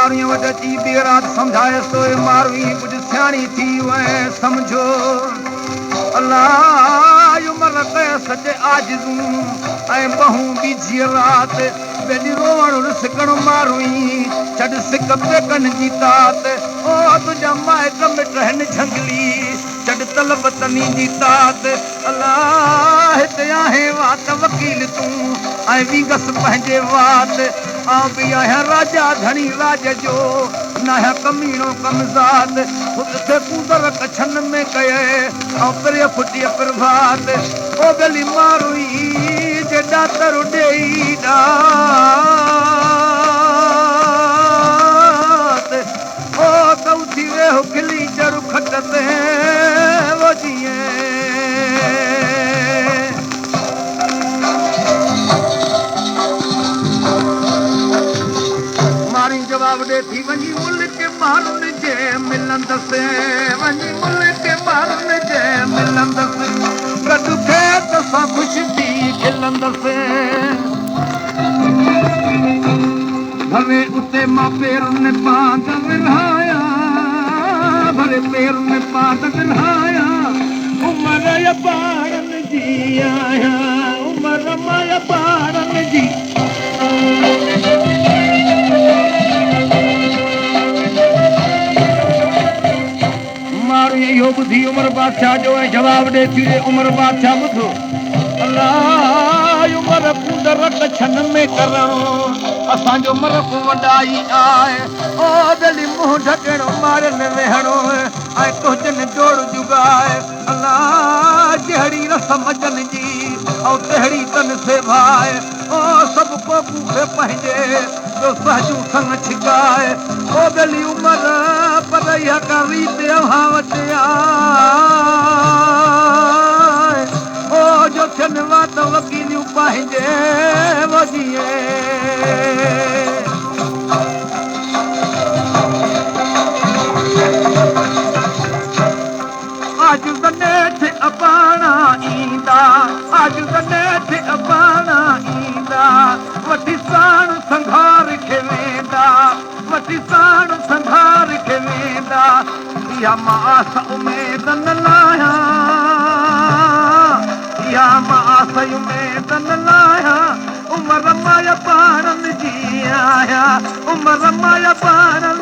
मारूं वटि अची ॿिए राति सम्झायसि तो मारूं कुझु सियाणी थी वए सम्झो अलाह उमिरि कयसि सचे आजिज़ूं ऐं बहूं बीजी राति बेली रोवण सिकण मारूं छॾ सिक पेकनि जी तात ओ तुंहिंजा माइट मिट आहिनि झंगली छॾ तलब तनी जी तात अलाह हिते आहे वात वकील तूं ऐं विंगस पंहिंजे वात आउं बि आहियां राजा धणी राज जो न आहियां कमीणो कमज़ात ख़ुदि कूदर कछन में कये ऐं पिर फुटी प्रभात ओ गली मारूं जे ॾातर ॾेई ओ तूं थी वियो खिली जड़ खट ते वो जीअं मारी जवाब ॾे थी वञी मुल्क मारुनि जे मिलंदसि वञी मुल्क मारुनि जे मिलंदसि गॾु खेत सां ख़ुशि थी खिलंदसि भले उते मां पेरुनि पांद विल्हाया भले पेरुनि पांद विल्हाया उमिरि या ॿारनि जी आहियां उमिरि मां या ॿारनि जी माण्हू इहो ॿुधी उमिरि बादशाह जो ऐं जवाबु ॾे थी उमिरि बादशाह ॿुधो अलाह उमिरि कूदर कछन में करणो असांजो मरफ़ वॾाई आहे ओ दिली मुंहुं ढकणो मारियल वेहणो ऐं तुंहिंजनि जोड़ जुगाए अलाह जहिड़ी रसम जन जी ऐं तहिड़ी तन सेवाए ओ सभु कोकू खे पंहिंजे ॿियो सहजूं सन छिकाए ओ दिली उमिरि पर इहा का रीत अव्हां वटि आहे ओ जो थियनि वात वकीलियूं पंहिंजे वॼीअ आज गणेश अबाणा ईंदा आज गणेश अबाणा ईंदा वठी साण संघार खे वेंदा वठी साण संघार खे वेंदा इहा मां आस उमेद न लाहियां इहा मां आस उमेद न लाहियां उमिरि मां पाणनि जी आहियां उमिरि मां पाणनि